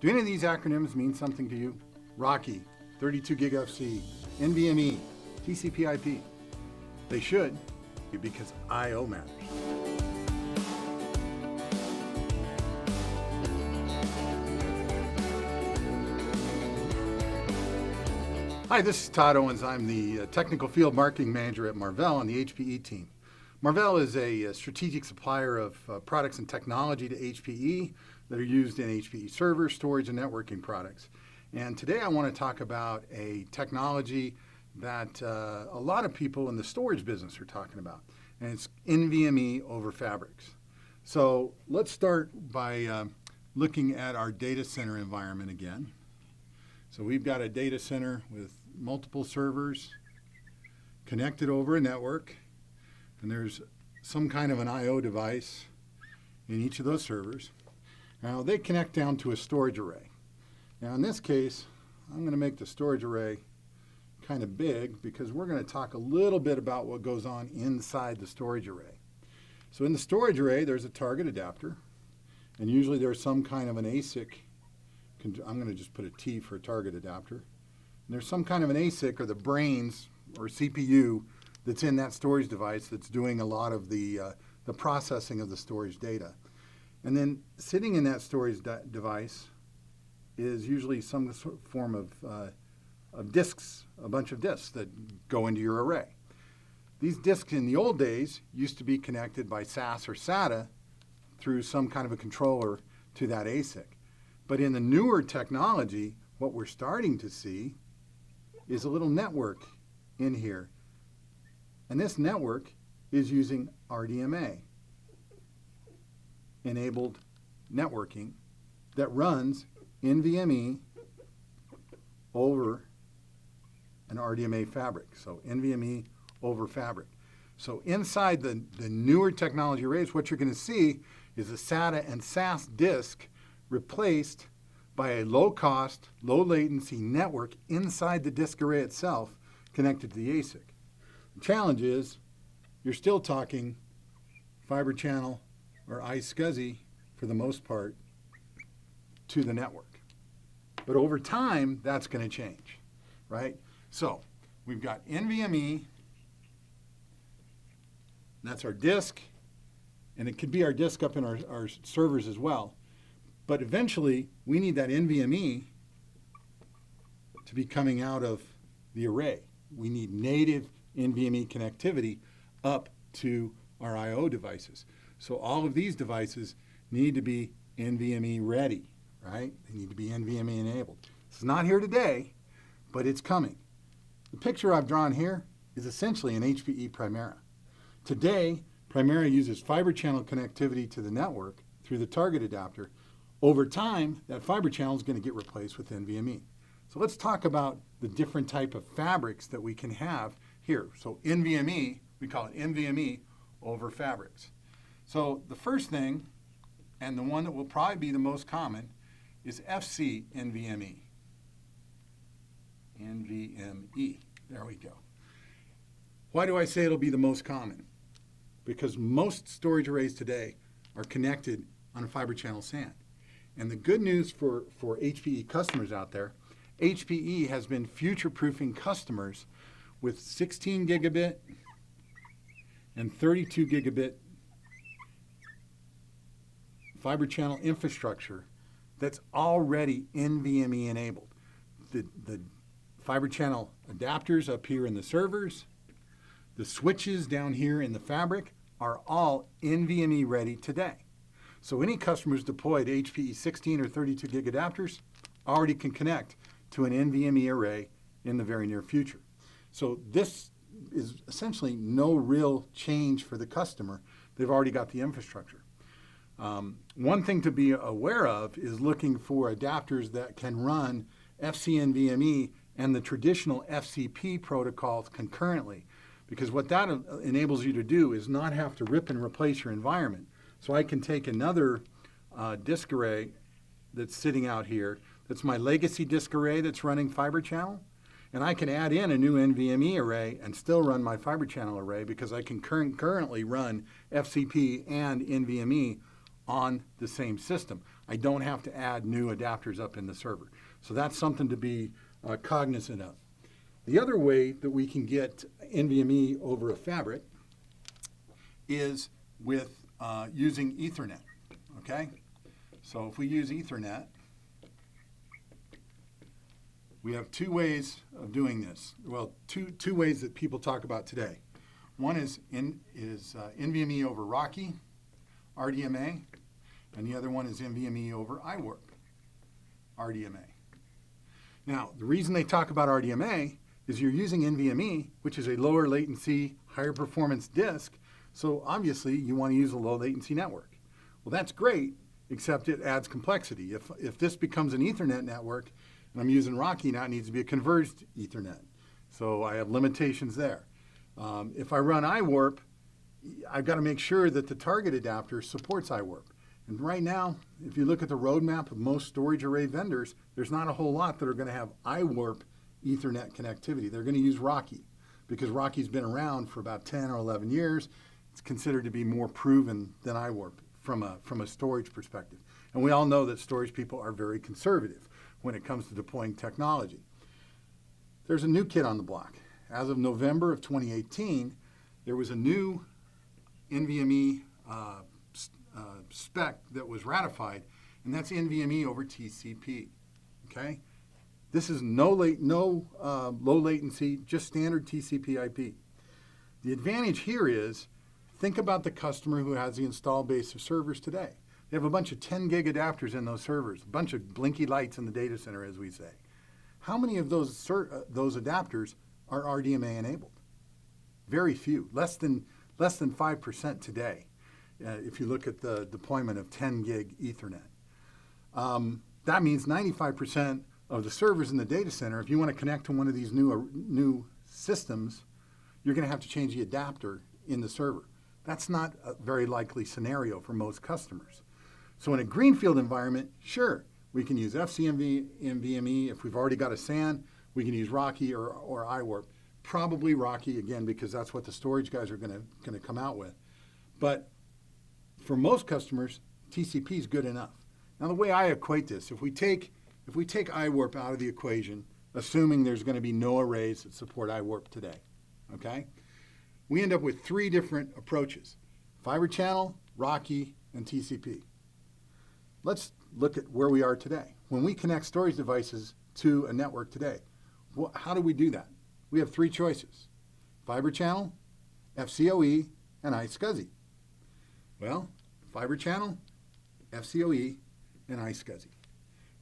Do any of these acronyms mean something to you? RoCE, 32 gig FC, NVMe, TCP/IP. They should, because I/O matters. Hi, this is Todd Owens. I'm the Technical Field Marketing Manager at Marvell on the HPE team. Marvell is a strategic supplier of products and technology to HPE that are used in HPE servers, storage, and networking products. And today I want to talk about a technology that a lot of people in the storage business are talking about, and it's NVMe over Fabrics. So let's start by looking at our data center environment again. So we've got a data center with multiple servers connected over a network, and there's some kind of an I/O device in each of those servers. Now they connect down to a storage array. Now in this case, I'm going to make the storage array kind of big because we're going to talk a little bit about what goes on inside the storage array. So in the storage array, there's a target adapter, and usually there's some kind of an ASIC. I'm going to just put a T for a target adapter. And there's some kind of an ASIC, or the brains or CPU, that's in that storage device that's doing a lot of the processing of the storage data. And then sitting in that storage device is usually some form of disks, a bunch of disks that go into your array. These disks in the old days used to be connected by SAS or SATA through some kind of a controller to that ASIC. But in the newer technology, what we're starting to see is a little network in here. And this network is using RDMA enabled networking that runs NVMe over an RDMA fabric. So NVMe over fabric. So inside the newer technology arrays, what you're going to see is a SATA and SAS disk replaced by a low-cost, low-latency network inside the disk array itself connected to the ASIC. The challenge is you're still talking Fibre Channel or iSCSI, for the most part, to the network. But over time, that's going to change, right? So we've got NVMe, that's our disk, and it could be our disk up in our servers as well. But eventually, we need that NVMe to be coming out of the array. We need native NVMe connectivity up to our I/O devices. So all of these devices need to be NVMe ready, right? They need to be NVMe enabled. It's not here today, but it's coming. The picture I've drawn here is essentially an HPE Primera. Today, Primera uses Fibre Channel connectivity to the network through the target adapter. Over time, that Fibre Channel is going to get replaced with NVMe. So let's talk about the different type of fabrics that we can have here. So NVMe, we call it NVMe over Fabrics. So the first thing, and the one that will probably be the most common, is FC-NVMe. NVMe. There we go. Why do I say it'll be the most common? Because most storage arrays today are connected on a Fibre Channel SAN. And the good news for HPE customers out there, HPE has been future-proofing customers with 16 gigabit and 32 gigabit Fibre Channel infrastructure that's already NVMe enabled. The Fibre Channel adapters up here in the servers, the switches down here in the fabric are all NVMe ready today. So any customers deployed HPE 16 or 32 gig adapters already can connect to an NVMe array in the very near future. So this is essentially no real change for the customer. They've already got the infrastructure. One thing to be aware of is looking for adapters that can run FC-NVMe and the traditional FCP protocols concurrently, because what that enables you to do is not have to rip and replace your environment. So I can take another disk array that's sitting out here, that's my legacy disk array that's running Fibre Channel, and I can add in a new NVMe array and still run my Fibre Channel array because I can currently run FCP and NVMe on the same system. I don't have to add new adapters up in the server. So that's something to be cognizant of. The other way that we can get NVMe over a fabric is with using Ethernet, okay? So if we use Ethernet, we have two ways of doing this. Well, two ways that people talk about today. One is NVMe over RoCE, RDMA, and the other one is NVMe over iWARP, RDMA. Now, the reason they talk about RDMA is you're using NVMe, which is a lower latency, higher performance disk, so obviously you want to use a low latency network. Well, that's great, except it adds complexity. If this becomes an Ethernet network, and I'm using RoCE now, it needs to be a converged Ethernet. So I have limitations there. If I run iWARP, I've got to make sure that the target adapter supports iWARP. And right now, if you look at the roadmap of most storage array vendors, there's not a whole lot that are going to have iWARP Ethernet connectivity. They're going to use RoCE because RoCE's been around for about 10 or 11 years. It's considered to be more proven than iWARP from a storage perspective. And we all know that storage people are very conservative when it comes to deploying technology. There's a new kid on the block. As of November of 2018, there was a new NVMe spec that was ratified, and that's NVMe over TCP, okay? This is no low latency, just standard TCP IP. The advantage here is, think about the customer who has the installed base of servers today. They have a bunch of 10 gig adapters in those servers, a bunch of blinky lights in the data center, as we say. How many of those adapters are RDMA enabled? Very few, less than 5% today, if you look at the deployment of 10 gig Ethernet. That means 95% of the servers in the data center, if you want to connect to one of these new systems, you're going to have to change the adapter in the server. That's not a very likely scenario for most customers. So in a greenfield environment, sure, we can use FC-NVMe. If we've already got a SAN, we can use RoCE or iWARP. Probably RoCE, again, because that's what the storage guys are going to come out with. But for most customers, TCP is good enough. Now, the way I equate this, if we take iWARP out of the equation, assuming there's going to be no arrays that support iWARP today, okay? We end up with three different approaches: Fibre Channel, RoCE, and TCP. Let's look at where we are today. When we connect storage devices to a network today, how do we do that? We have three choices: Fibre Channel, FCOE, and iSCSI. Well, Fibre Channel, FCOE, and iSCSI,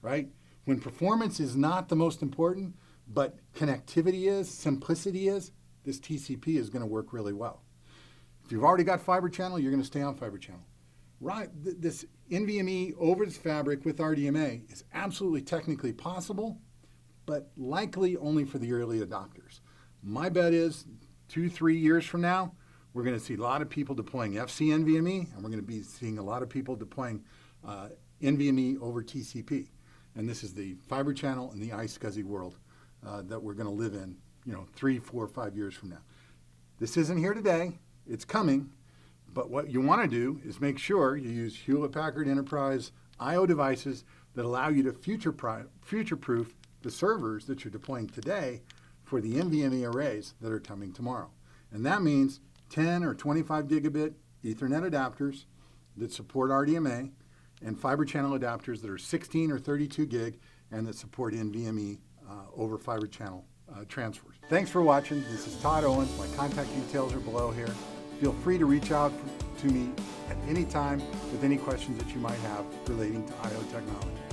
right? When performance is not the most important, but connectivity is, simplicity is, this TCP is going to work really well. If you've already got Fibre Channel, you're going to stay on Fibre Channel. Right, this NVMe over the fabric with RDMA is absolutely technically possible, but likely only for the early adopters. My bet is 2-3 years from now, we're going to see a lot of people deploying FC-NVMe, and we're going to be seeing a lot of people deploying NVMe over TCP. And this is the Fibre Channel and the iSCSI world that we're going to live in, 3, 4, 5 years from now. This isn't here today. It's coming. But what you want to do is make sure you use Hewlett-Packard Enterprise I/O devices that allow you to future-proof the servers that you're deploying today for the NVMe arrays that are coming tomorrow. And that means 10 or 25 gigabit Ethernet adapters that support RDMA and Fibre Channel adapters that are 16 or 32 gig and that support NVMe over Fibre Channel transfers. Thanks for watching. This is Todd Owens. My contact details are below here. Feel free to reach out to me at any time with any questions that you might have relating to I/O technology.